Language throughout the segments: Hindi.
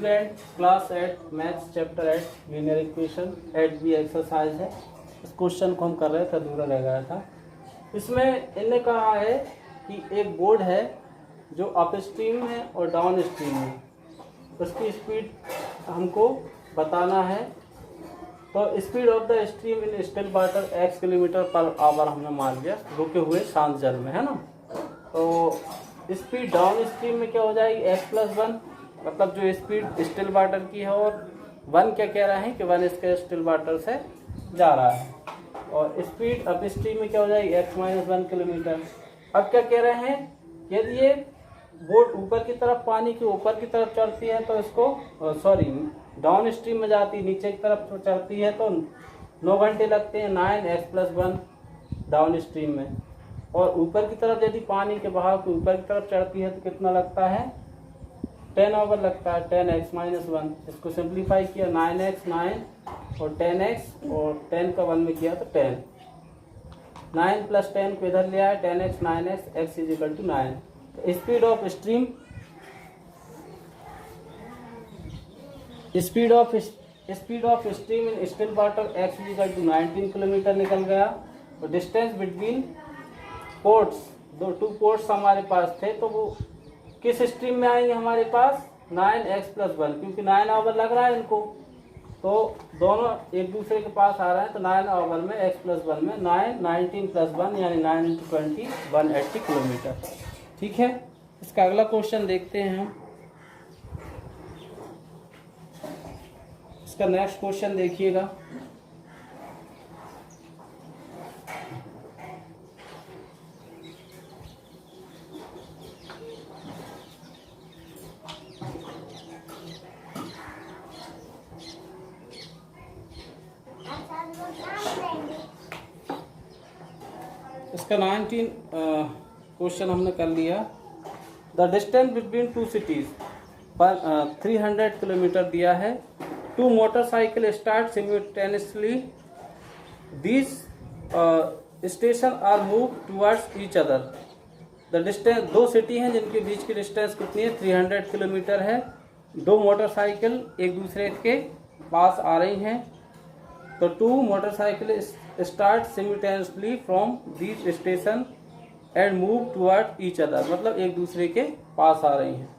Student, class 8 maths chapter 8 linear equation 8b exercise है। इस क्वेश्चन को हम कर रहे थे, अधूरा रह गया था। इसमें इन्होंने कहा है कि एक बोर्ड है जो अप स्ट्रीम है और डाउन स्ट्रीम है, उसकी स्पीड हमको बताना है। तो speed of the stream in still water x kilometre per our हमने मान लिया रुके हुए शांत जल में, है ना। तो स्पीड डाउन स्ट्रीम में क्या हो जाएगी, x+1, मतलब जो स्पीड स्टिल वाटर की है, और 1 क्या कह रहा है कि 1 इसके स्टिल वाटर से जा रहा है। और स्पीड अप स्ट्रीम में क्या हो जाएगी, x-1 किलोमीटर। अब क्या कह रहे हैं, यदि ये बोट ऊपर की तरफ, पानी के ऊपर की तरफ चढ़ती है तो इसको डाउन स्ट्रीम में जाती है, नीचे की तरफ चढ़ती है तो 9 घंटे लगते हैं, 9x+1 डाउन स्ट्रीम में। और ऊपर की तरफ यदि पानी के बहाव के ऊपर की तरफ चढ़ती है तो कितना लगता है, 10 आवर लगता है, 10x-1। इसको सिंप्लीफाई किया, 9x 9 और 10x और 10 का 1 में किया तो 10, 9 + 10 को इधर ले आया, 10x 9x, x = 9। तो speed of stream, speed of stream in still water x = 19 kilometre निकल गया। और distance between ports, two ports हमारे पास थे, तो वो किस स्ट्रीम में आएंगे हमारे पास, 9x+1, क्योंकि 9 आवर लग रहा है इनको, तो दोनों एक दूसरे के पास आ रहे हैं। तो 9 आवर में x+1 में 9, 19 + 1 यानी 9 × 20 180 किलोमीटर। ठीक है, इसका अगला क्वेश्चन देखते हैं हम। इसका नेक्स्ट क्वेश्चन देखिएगा। इसका 19 क्वेश्चन हमने कर लिया। The distance between two cities पर 300 किलोमीटर दिया है। Two motorcycle start simultaneously, these station are move towards each other. The distance, दो सिटी हैं जिनके बीच की डिस्टेंस कितनी है, 300 किलोमीटर है। दो मोटरसाइकिल एक दूसरे के पास आ रही हैं। तो two motorcycle start simultaneously from these station and move toward each other, मतलब एक दूसरे के पास आ रही हैं।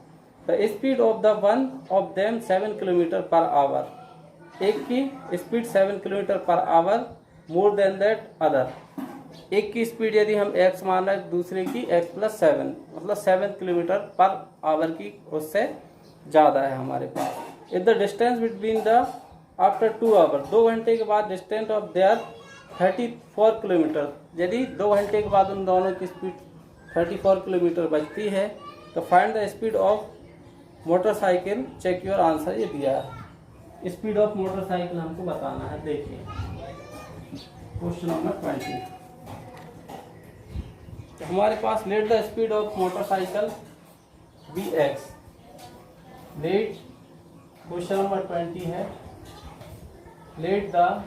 The speed of the one of them 7 kilometre per hour. एक की speed 7 kilometre per hour more than that other. एक की स्पीड यदि हम x मान रहे हैं, दूसरे की x+7, मतलब 7 किलोमीटर पर आवर की उससे ज़्यादा है हमारे पास। If the distance between the after 2 hour, 2 घंटे के बाद डिस्टेंस ऑफ देयर 34 किलोमीटर, यदि 2 घंटे के बाद उन दोनों की स्पीड 34 किलोमीटर बचती है, तो find the speed of motorcycle, check your answer. ये दिया है, स्पीड ऑफ मोटरसाइकिल हमको बताना है। देखिए क्वेश्चन नंबर 20। तो हमारे पास let the speed of motorcycle bx। Let, question number 20 है, let the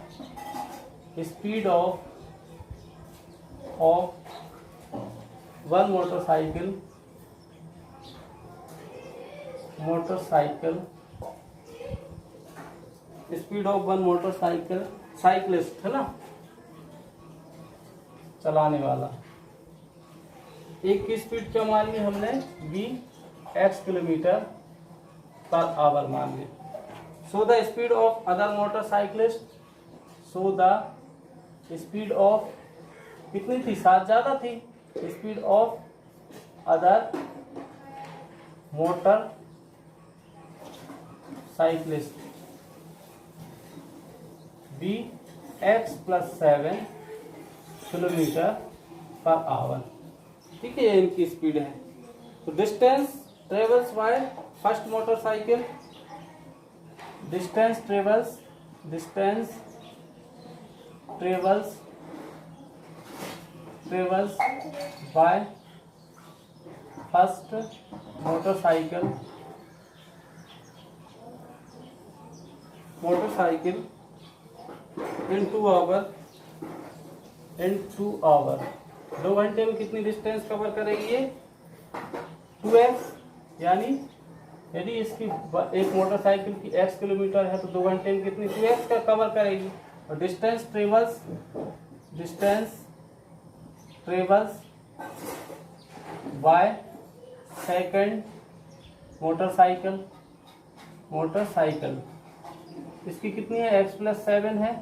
speed of one motorcycle speed of one motorcycle, cyclist है ना, चलाने वाला। एक की स्पीड क्या मान ली हमने, x किलोमीटर पर आवर मान ली। So the speed of other motorcyclist, so the speed of, कितनी थी, 7 ज़्यादा थी। Speed of other motorcyclist x+7 kilometre per hour. ठीक है, ये इनकी स्पीड है। तो distance travels by first motorcycle, distance travels by first motorcycle in 2 hour. 2 घंटे में कितनी डिस्टेंस कवर करेगी ये, 2x यानी यदि इसकी एक मोटरसाइकिल की x किलोमीटर है तो 2 घंटे में कितनी 2x का कवर करेगी। और distance travels by second motorcycle इसकी कितनी है x+7 है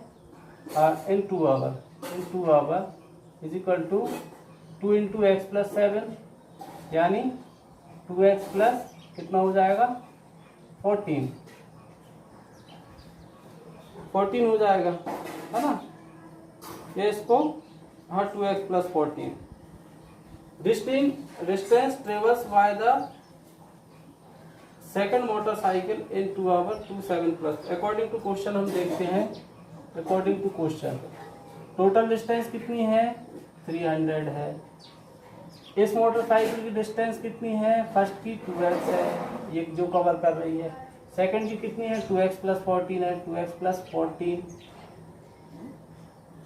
in 2 hour is equal to 2 into x+7 यानी 2x प्लस कितना हो जाएगा 14 हो जाएगा, है ना। ये इसको हाँ 2x plus 14 distance travels by the second motorcycle in 2 hour 27 plus. According to question हम देखते हैं, according to question total distance कितनी है 300 है। इस मोटरसाइकिल की डिस्टेंस कितनी है, फर्स्ट की 2x है, ये जो कवर कर रही है। सेकंड की कितनी है 2x प्लस 14 है, 2x प्लस 14।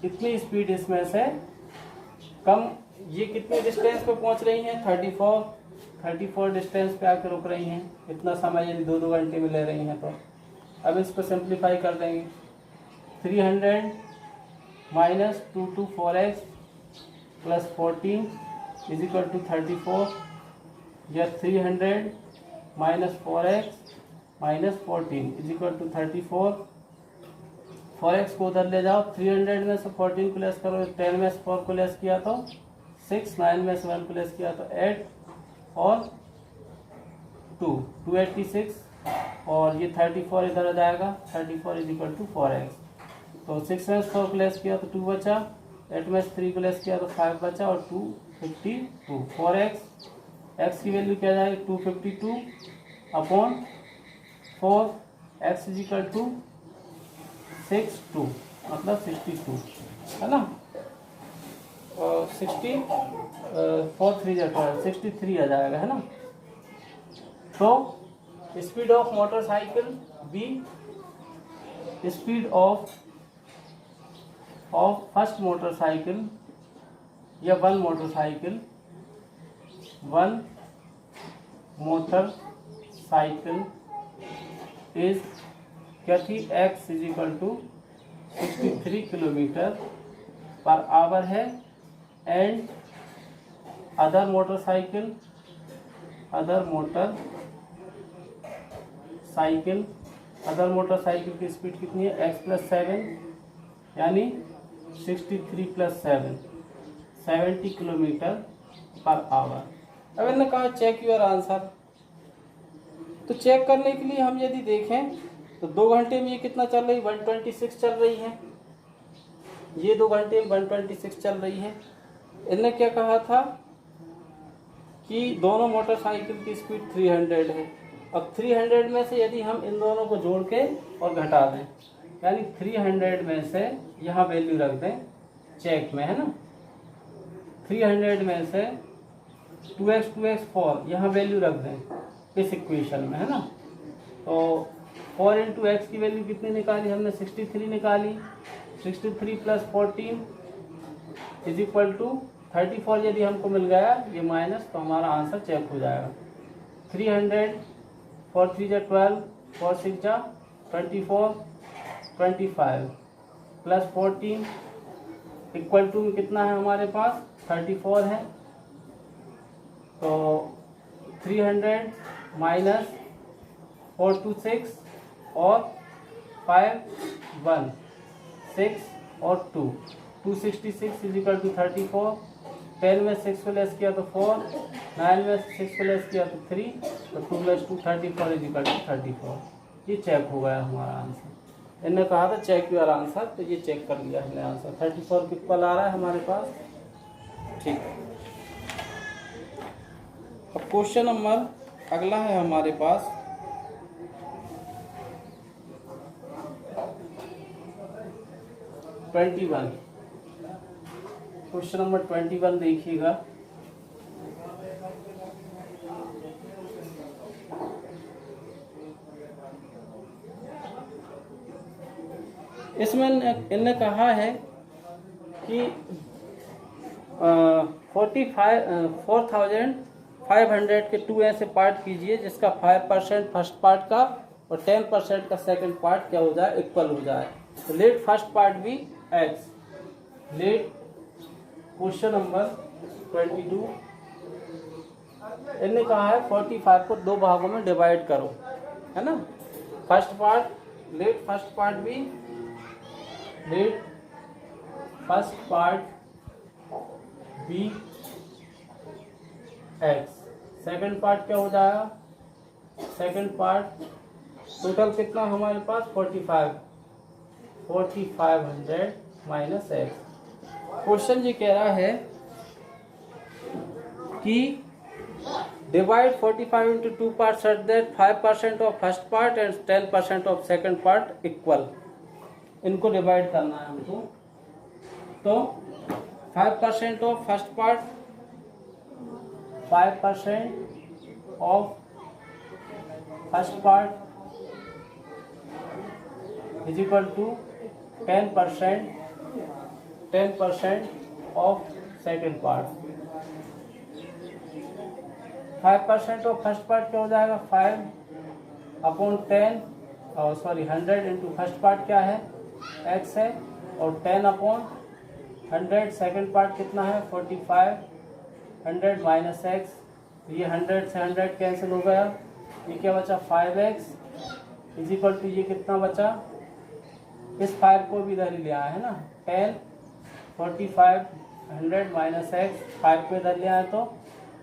कितनी स्पीड इसमें से कम, ये कितनी डिस्टेंस पे पहुंच रही हैं 34 डिस्टेंस पे आकर रुक रही हैं। इतना समय यदि 2 घंटे में ले रही हैं तो अब इसको सिंप्लीफाई कर देंगे। 300 माइनस 2 to 4x प्लस 14 इज इक्वल टू 34 या 300 minus 4x minus 14 is equal to 34। 4x को उधर ले जाओ, 300 में से 14 को लेस करो, 10 में से 4 को लेस किया तो 6, 9 में से 1 को लेस किया तो 8 और 286 और ये 34 इधर आ जाएगा। 34 इज इक्वल टू 4x। तो 6 में से 4 को लेस किया तो 2 बचा, 8 में से 3 को लेस किया तो 5 बचा और 252। 4x x की वैल्यू क्या जाएगी 252 upon 4 x is equal to 62 मतलब 62, है ना। 63 आ जाएगा, है ना। तो speed of motorcycle B, speed of first motorcycle या वन मोटरसाइकिल इज क्या थी x is equal to 63 kilometre per hour है। एंड अदर मोटरसाइकिल की स्पीड कितनी है x+7 यानी 63 + 7 70 किलोमीटर पर आवर। अब इन्होंने कहा चेक योर आंसर। तो चेक करने के लिए हम यदि देखें तो 2 घंटे में ये कितना चल रही 126 चल रही है, ये 2 घंटे में 126 चल रही है। इन्होंने क्या कहा था कि दोनों मोटरसाइकिल की स्पीड 300 है। अब 300 में से यदि हम इन दोनों को जोड़ के और घटा दें यानी 300 में से यहाँ वैल्यू रख दें चेक में, है ना। 300 में से 2x 2x 4 यहाँ वैल्यू रख दें इस इक्वेशन में, है ना। तो 4 इंटू एक्स की वैल्यू कितनी निकाली हमने 63 निकाली। 63 प्लस 14 इज इक्वल टू 34 यदि हमको मिल गया ये माइनस तो हमारा आंसर चेक हो जाएगा। 300 4 3 जा 12 4 6 जा 24 25 प्लस 14 इक्वल टू कितना है हमारे पास 34 है। तो 300 माइनस 4 2 6 और 5 1 6 और 2 266 इज इक्वल टू 34। 10 में 6 को लेस किया तो 4, 9 में 6 को लेस किया तो 3, तो 2 + 2 34 इज इक्वल टू 34। ये चेक हो गया हमारा आंसर। इन्होंने कहा था चेक योर आंसर, तो ये चेक कर लिया हमने आंसर। 34 इक्वल आ रहा है हमारे पास, ठीक है। अब क्वेश्चन नंबर अगला है हमारे पास 21। क्वेश्चन नंबर 21 देखिएगा। इसमें इन्होंने कहा है कि 4,500 500 के 2 ऐसे पार्ट कीजिए जिसका 5% फर्स्ट पार्ट का और 10% का सेकंड पार्ट क्या हो जाए, इक्वल हो जाए। तो लेट फर्स्ट पार्ट भी x। लेट क्वेश्चन नंबर 22 इन्होंने कहा है 45 को 2 भागों में डिवाइड करो, है ना। First part let first part भी let first part be x, second part क्या हो जाएगा, सेकंड पार्ट टोटल कितना हमारे पास 4500 माइनस एक्स। क्वेश्चन जी कह रहा है कि divide 45 into 2 parts such that 5% of first part and 10% of second part equal। इनको डिवाइड करना है हमको। तो 5% of first part 5% of first part is equal to 10% of second part। 5% of first part क्या हो जाएगा, 5/10 और सॉरी 100 इंटू फर्स्ट पार्ट क्या है x है, और 10/100 सेकंड पार्ट कितना है 4500 माइनस x। ये 100 से 100 कैंसिल हो गया, ये क्या बचा 5x इज इक्वल टू ये कितना बचा, इस 5 को भी इधर ही ले आए है ना, 10 4500 माइनस x 5 को इधर ले आए तो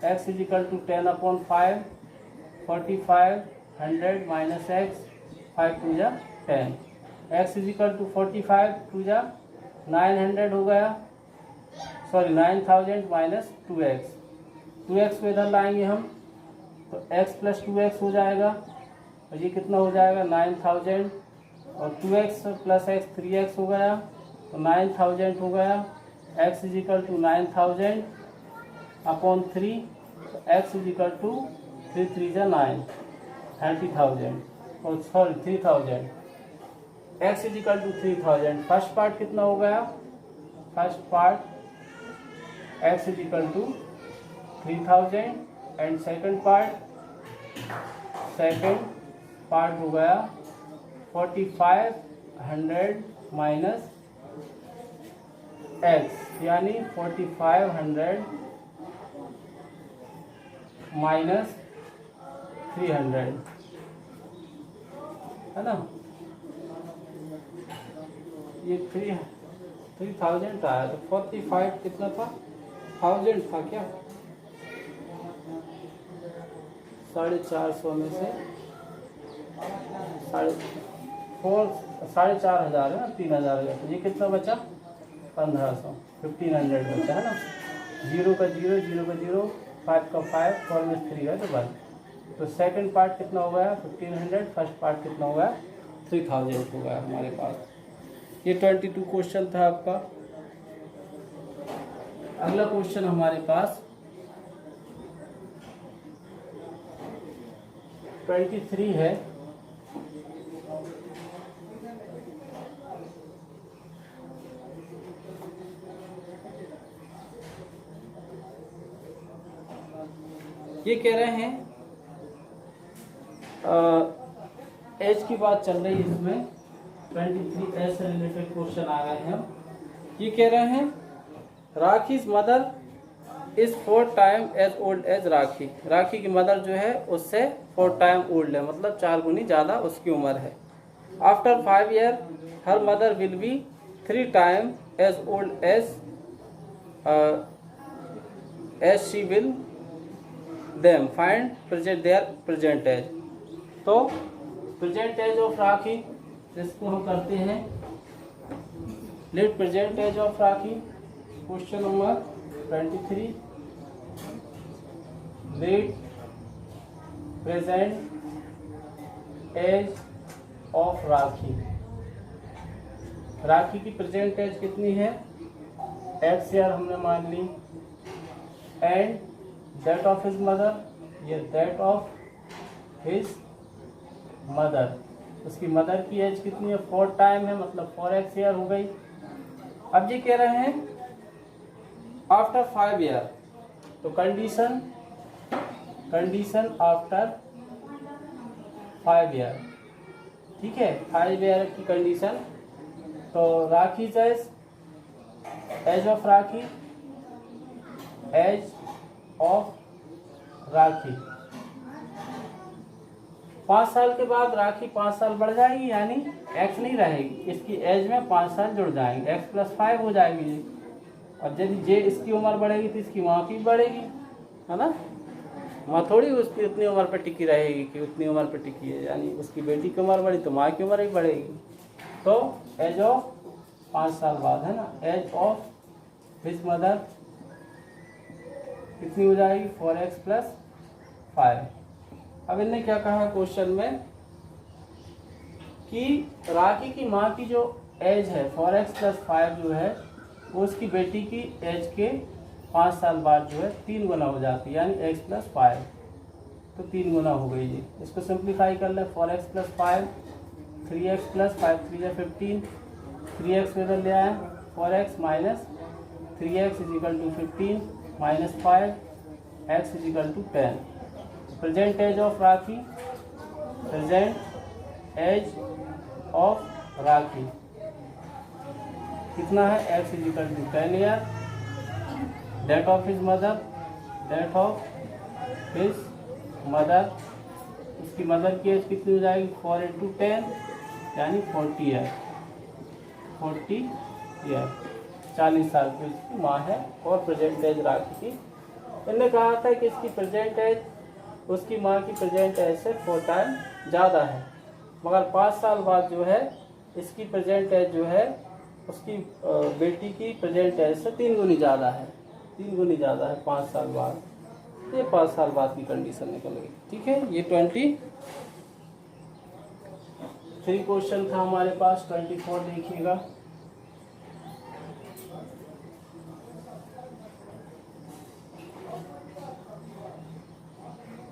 x is equal to 10/5 4500 minus x 5 टू जा 10, x इज इक्वल टू 45 टू जा 900 हो गया, सॉरी 9000 माइनस 2x। 2x को इधर लाएंगे हम तो x प्लस 2x हो जाएगा, और ये कितना हो जाएगा 9000, और 2x प्लस x 3x हो गया तो 9000 हो गया। x is equal to 9000 upon 3, x is equal to 3 3 जा 9 30,000, और sorry 3000, x is equal to 3000। First part कितना हो गया, first part x is equal to 3000 and second part हो गया 4500 माइनस x, यानी 4500 माइनस 300 है ना। ये 3000 आया तो 45 कितना था 1000 था क्या, 450 में से 4,500 है ना, 3000 है तो ये कितना बचा 1500 1500 बचा है ना। 0 का 0 0 का 0 5 का 5 4 में 3 है तो 1। तो सेकंड पार्ट कितना हो गया 1500, फर्स्ट पार्ट कितना हो गया 3000 हो गया हमारे पास। ये 22 क्वेश्चन था आपका। अगला क्वेश्चन हमारे पास 23 है। ये कह रहे हैं एज की बात चल रही है इसमें, 23 एज से रिलेटेड क्वेश्चन आ गए हैं। ये कह रहे हैं Rakhi's mother is 4 time as old as Rakhi. Rakhi की मदर जो है उससे 4 टाइम ओल्ड है, मतलब 4 गुनी ज़्यादा उसकी उम्र है। After 5 year her mother will be 3 time as old as she will them find present their present age. तो प्रेजेंट एज ऑफ राखी इसको हम करते हैं, let present age of Rakhi. Question number 23, let present age of Rakhi. Rakhi की प्रेजेंट एज कितनी है, x ईयर हमने मान ली, and that of his mother, ये दैट ऑफ हिज मदर, उसकी मदर की एज कितनी है 4 टाइम है, मतलब 4x ईयर हो गई। अब ये कह रहे हैं आफ्टर 5 ईयर, तो कंडीशन कंडीशन आफ्टर 5 ईयर, ठीक है, 5 ईयर की कंडीशन। तो Rakhi age of Rakhi, age of Rakhi 5 साल के बाद राखी 5 साल बढ़ जाएगी, यानी x नहीं रहेगी, इसकी एज में 5 साल जुड़ जाएंगे, x + 5 हो जाएगी ये। और यदि जे इसकी उम्र बढ़ेगी तो इसकी माँ की बढ़ेगी, है ना। माँ थोड़ी उसकी उतनी उम्र पर टिकी रहेगी कि उतनी उम्र पर टिकी है, यानी उसकी बेटी की उम्र बढ़ी तो माँ की उम्र भी बढ़ेगी। तो एज ऑफ 5 साल बाद, है ना, एज ऑफ हिज मदर कितनी हो जाएगी, 4x + 5। अब इनने क्या कहा क्वेश्चन में कि राखी की माँ की जो एज है 4x + 5 जो है वो उसकी बेटी की एज के 5 साल बाद जो है 3 गुना हो जाती है, यानी x + 5, तो 3 गुना हो गई जी। इसको सिंप्लीफाई कर लें, 4x + 5, 3x + 5 3 × 15, 3x में ले आए, 4x - 3x = 15 - 5 x = 10। Present age of Rakhi, present age of Rakhi कितना है, x = 10 year. That of his mother, that of his mother, उसकी मदर की एज कितनी हो जाएगी, 4 × 10 यानी 40 ईयर, 40 ईयर, 40 साल की उसकी माँ है। और प्रेजेंट एज राखी की, इन्होंने कहा था कि इसकी प्रेजेंट एज उसकी माँ की प्रेजेंट एज से 4 टाइम ज़्यादा है, मगर 5 साल बाद जो है इसकी प्रेजेंट एज जो है उसकी बेटी की प्रेजेंट एज से 3 गुनी ज़्यादा है, 3 गुनी ज़्यादा है 5 साल बाद। ये 5 साल बाद की कंडीशन निकल गई, ठीक है। ये 23 क्वेश्चन था हमारे पास। 24 देखिएगा।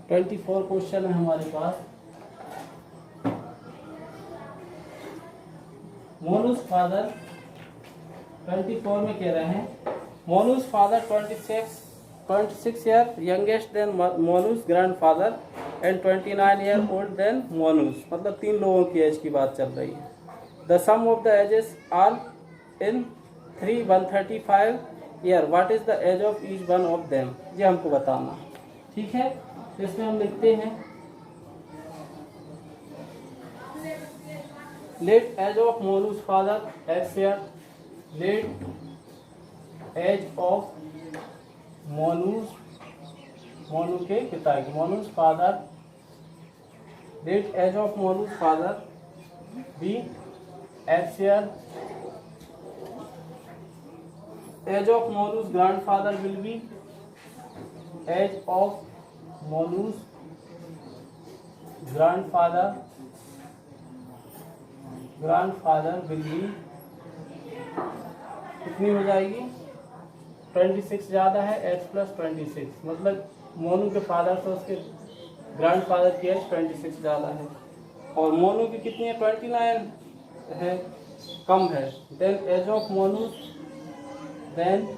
क्वेश्चन है हमारे पास। मोनूज फादर 24 में कह रहे हैं, Monu's father 26 year youngest than Monu's grandfather and 29 year old than Monu's, मतलब 3 लोगों की एज की बात चल रही है। The sum of the ages are in 135 year, what is the age of each one of them, ये हमको बताना, ठीक है। तो इसमें हम लिखते हैं let age of Monu's father x year, let age of Monu के पिता की, Monu's father, let age of Monu's father be x year, age of Monu's grandfather will be, age of Monu's grandfather will be कितनी हो जाएगी, 26 ज़्यादा है, x + 26, मतलब मोनू के फादर से उसके ग्रैंडफादर की एज 26 ज़्यादा है, और मोनू की कितनी है, 29 है, कम है। Then age of Monu's, then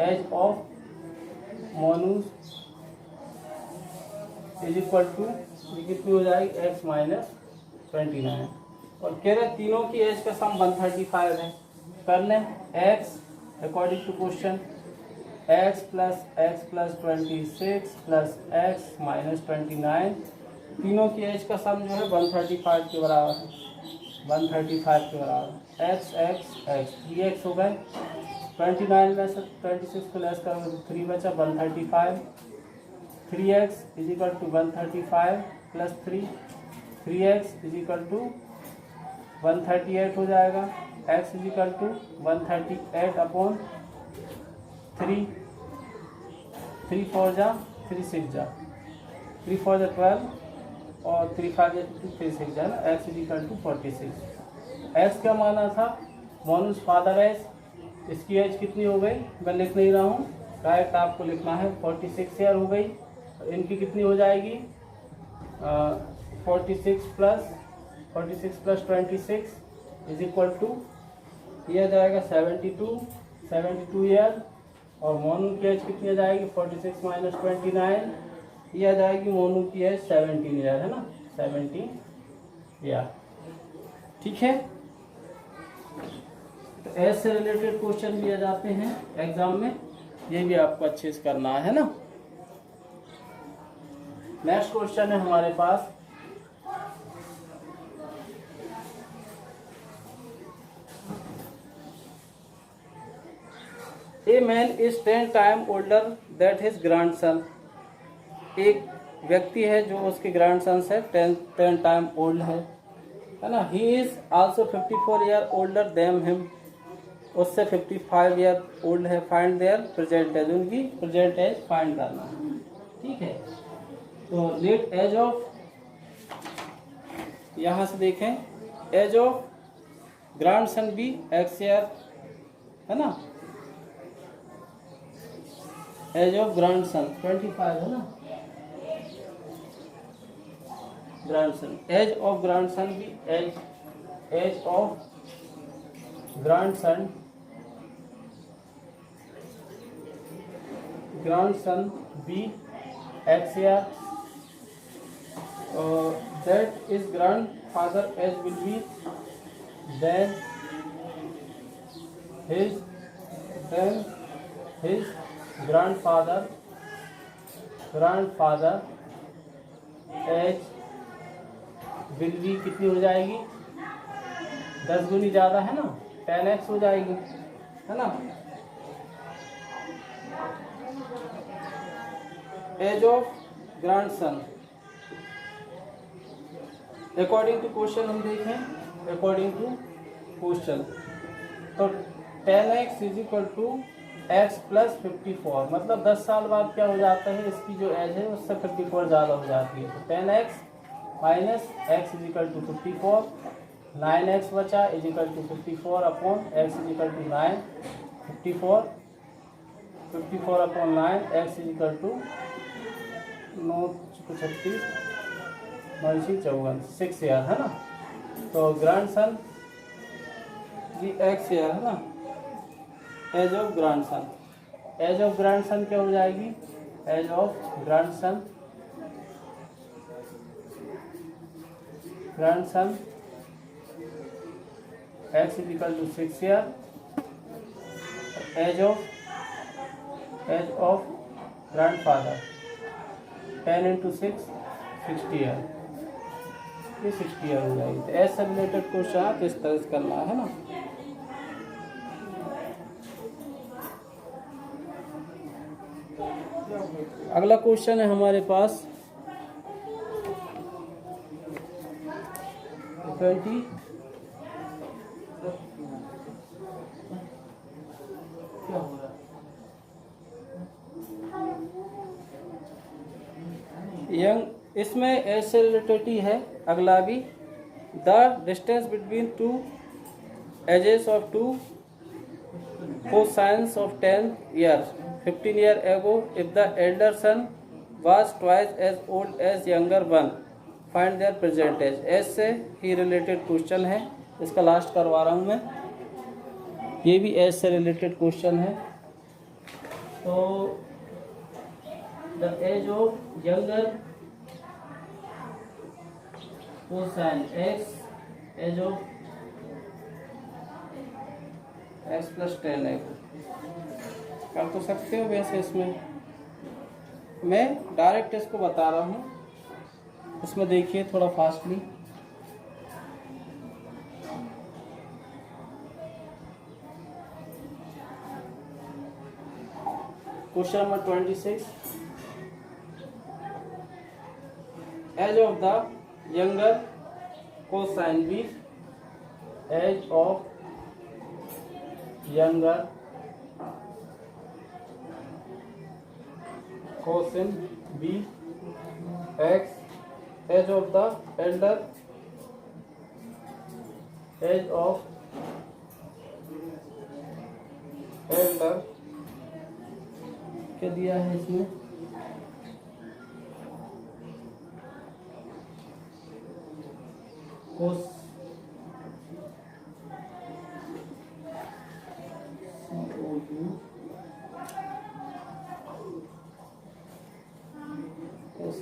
age of Monu's is equal to, ये कितनी हो जाएगी, x - 29। और कह रहे तीनों की एज का सम 135 है। कर लें, x according to question, x + x + 26 + x - 29, तीनों की एज का सम जो है 135 के बराबर है, 135 के बराबर। x 3x हो गए, 29 में से 26 को लेस करोगे तो 3 बचा, 135, 3x = 135 + 3, 3x = 138 हो जाएगा, x = 138/3, 3 4 जा 3 6 जा, 3 4 जा 12 और 3 5 जा 3 6 जा, x = 46। x क्या माना था, मोनूज फादर एज, इसकी एज कितनी हो गई, मैं लिख नहीं रहा हूँ, डायरेक्ट आपको लिखना है, 46 ईयर हो गई। इनकी कितनी हो जाएगी, 46 + 26 इज इक्वल टू, यह जाएगा 72 ईयर, और मोनू की एज कितनी आ जाएगी, 46 - 29 ये आ जाएगी मोनू की एज 17 ईयर, है ना, 17 ईयर। ठीक है, तो एज से रिलेटेड क्वेश्चन भी आ जाते हैं एग्जाम में, ये भी आपको अच्छे से करना है ना। नेक्स्ट क्वेश्चन है हमारे पास, a man is 10 time older that his grandson. एक व्यक्ति है जो उसके ग्रैंडसन से 10 टाइम ओल्ड है ना। He is also 54 year older them him, उससे 55 ईयर ओल्ड है। फाइंड देयर प्रेजेंट एज, उनकी प्रेजेंट एज फाइंड करना है। ठीक है, तो लेट एज ऑफ, यहाँ से देखें, age of grandson be x year, है ना। एज ऑफ ग्रैंडसन 25 है ना, ग्रैंडसन। एज ऑफ ग्रैंडसन भी age of grandson be x year, that is grandfather age will be then his grandfather age will be कितनी हो जाएगी, 10 गुनी ज़्यादा है ना, 10x हो जाएगी, है ना। Age of grandson according to question हम देखें, अकॉर्डिंग टू क्वेश्चन तो 10x is equal to x plus 54, मतलब 10 साल बाद क्या हो जाता है, इसकी जो एज है उससे 54 ज़्यादा हो जाती है। तो 10x minus x is equal to 54, 9x बचा is equal to 54 upon x is equal to 9, 54 upon 9, x is equal to 9 36 54 6 year, है ना। तो ग्रैंडसन जी एक्स ईयर, है ना। Age of grandson, age of grandson क्या हो जाएगी, age of grandson x is equal to 6 year, age of grandfather 10 into 6 60 year, ये 60 ईयर हो जाएगी। तो एज से रिलेटेड क्वेश्चन तो इस तरह से करना है ना। अगला क्वेश्चन है हमारे पास 20 क्या हो रहा है यंग, इसमें एज से रिलेटेड ही है अगला भी। The distance between two ages of two cosines of 10 years 15 year ago, if the elder son was twice as old as younger one, find their present age। Age से ही रिलेटेड क्वेश्चन है, इसका लास्ट करवा रहा हूँ मैं। ये भी एज से रिलेटेड क्वेश्चन है। तो the age of younger cousin x, age of x plus 10 है, कर तो सकते हो वैसे। इसमें मैं डायरेक्ट इसको बता रहा हूँ, इसमें देखिए थोड़ा fastly. Question number 26, age of the younger cousin b, age of younger cosine b x, age of the elder, age of elder क्या दिया है इसमें, cos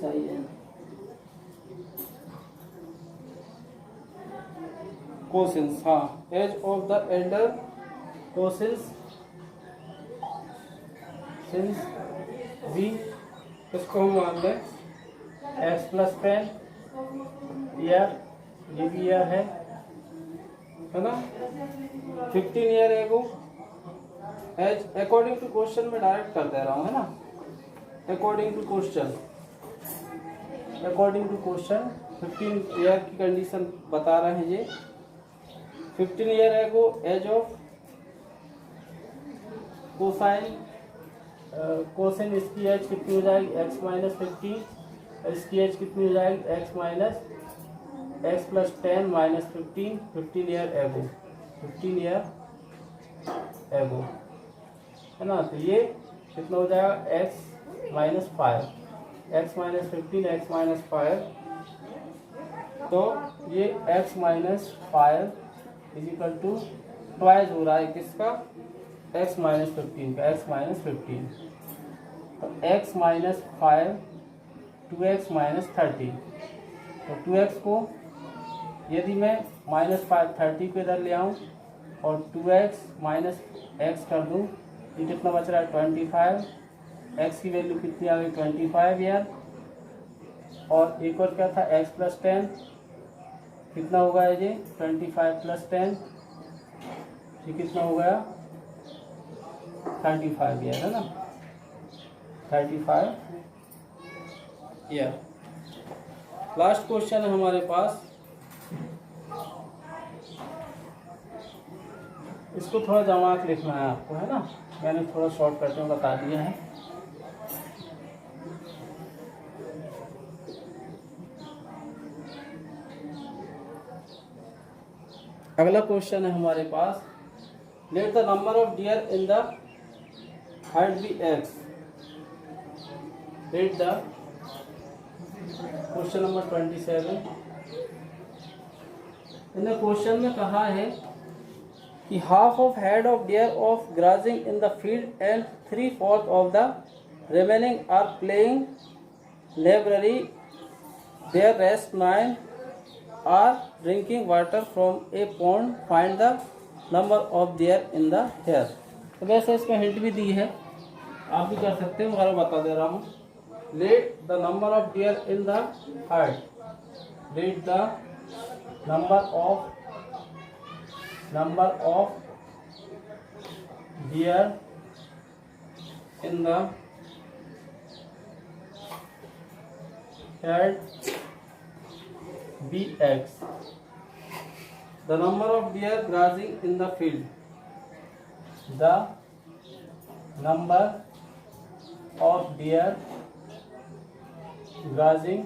sin cosines, हाँ, age of the elder cousins since B, इसको हम मान लें एक्स प्लस 10 ईयर, ये भी ईयर है ना, 15 year ago, age according to question में डायरेक्ट कर दे रहा हूँ, है ना, अकॉर्डिंग टू क्वेश्चन 15 ईयर की कंडीशन बता रहे हैं ये। 15 year ago age of cousin इसकी एज कितनी हो जाएगी x माइनस 15, इसकी एज कितनी हो जाएगी x minus x plus 10 minus 15 year ago, है ना। तो ये कितना हो जाएगा x minus 5, x minus 15 x minus 5, तो ये x minus 5 is equal to twice हो रहा है किसका, x माइनस 15 का, x माइनस 15, तो x माइनस 5 2x माइनस 30, तो 2x को यदि मैं माइनस 5 30 पे इधर ले आऊँ और 2x माइनस x कर दूँ, ये कितना बच रहा है 25, x की वैल्यू कितनी आ गई 25 यार, और एक और क्या था x प्लस 10, कितना होगा ये 25 प्लस 10, ये कितना हो गया 35 ईयर, है ना, 35 ईयर। लास्ट क्वेश्चन है हमारे पास, इसको थोड़ा जमा के लिखना है आपको, है ना, मैंने थोड़ा शॉर्टकट में बता दिया है। अगला क्वेश्चन है हमारे पास, let the number of deer in the height be x, let the question number 27। In the question में कहा है कि half of herd of deer of grazing in the field and 3/4 of the remaining are playing library, their rest 9 are drinking water from a pond, find the number of deer in the herd. तो वैसे इसमें हिंट भी दी है, आप भी कर सकते हो, मगर बता दे रहा हूँ। Let the number of deer in the herd, let the number of deer in the herd be x, the number of deer grazing in the field, the number of deer grazing,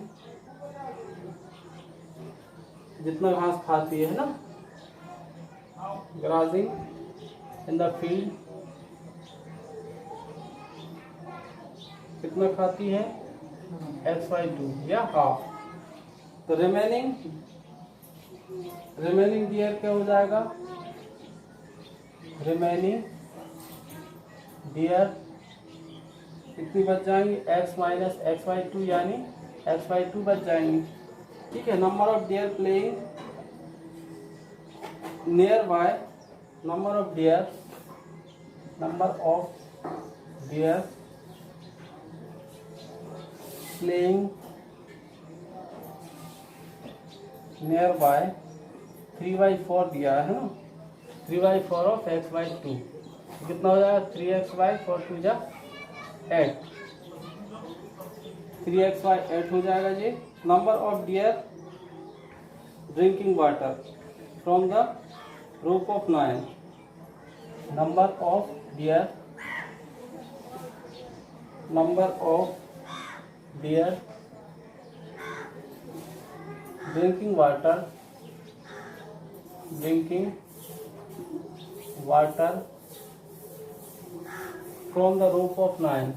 जितना घास खाती है ना, grazing in the field, कितना खाती है x/2 या हाफ। तो रिमेनिंग डियर क्या हो जाएगा, रिमेनिंग डियर कितनी बच जाएंगी x माइनस x/2, यानी x/2 बच जाएंगी, ठीक है। Number of dear playing near by, number of dear playing near by 3/4 दिया है ना, 3/4 ऑफ x/2, कितना हो जाएगा 3x/4 2 जा 8, 3x/8 हो जाएगा जी। Number of deer drinking water from the roof of 9, number of deer drinking water from the roof of 9,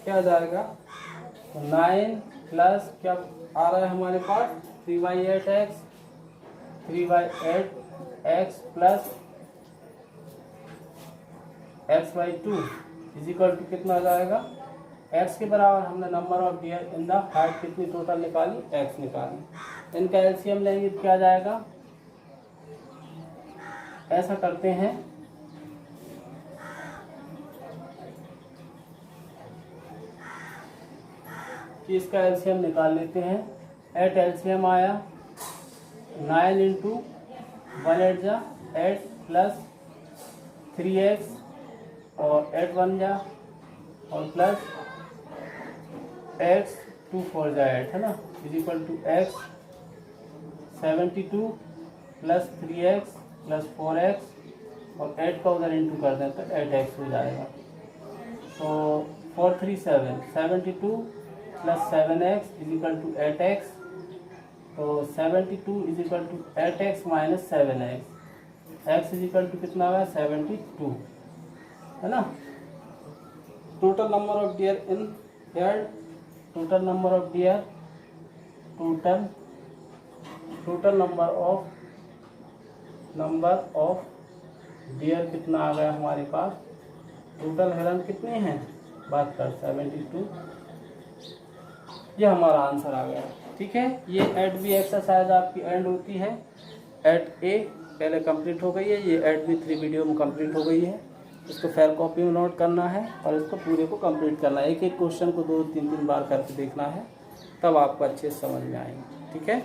क्या आ जाएगा 9 प्लस क्या आ रहा है हमारे पास 3/8x plus x by two is equal to कितना आ जाएगा, एक्स के बराबर हमने number of deer in the herd कितनी टोटल निकाली, एक्स निकाली। इनका एलसीएम लेंगे तो क्या जाएगा, ऐसा करते हैं कि इसका एलसीएम निकाल लेते हैं। एट एलसीएम आया 9 इंटू 1 8 जा 8 प्लस 3x और 8 1 जा और प्लस x 2 4 जा 8 है ना, is equal to x 72 plus 3x plus 4x और 8 का उधर इंटू कर दें तो 8x हो जाएगा। तो 4 3 7 72 plus 7x is equal to 8x, तो 72 is equal to 8x minus 7x, x is equal to कितना हुआ 72 है ना। Total number of deer in yard, total number of deer, total number of deer कितना आ गया हमारे पास, टोटल हेलन कितने हैं बात कर 72, ये हमारा आंसर आ गया। ठीक है, ये एट बी एक्सरसाइज आपकी एंड होती है। एट ए पहले कंप्लीट हो गई है, ये एट बी 3 वीडियो में कंप्लीट हो गई है। इसको फेयर कॉपी में नोट करना है और इसको पूरे को कंप्लीट करना है। एक एक क्वेश्चन को 2-3 बार करके देखना है, तब आपको अच्छे से समझ में आएंगे। ठीक है।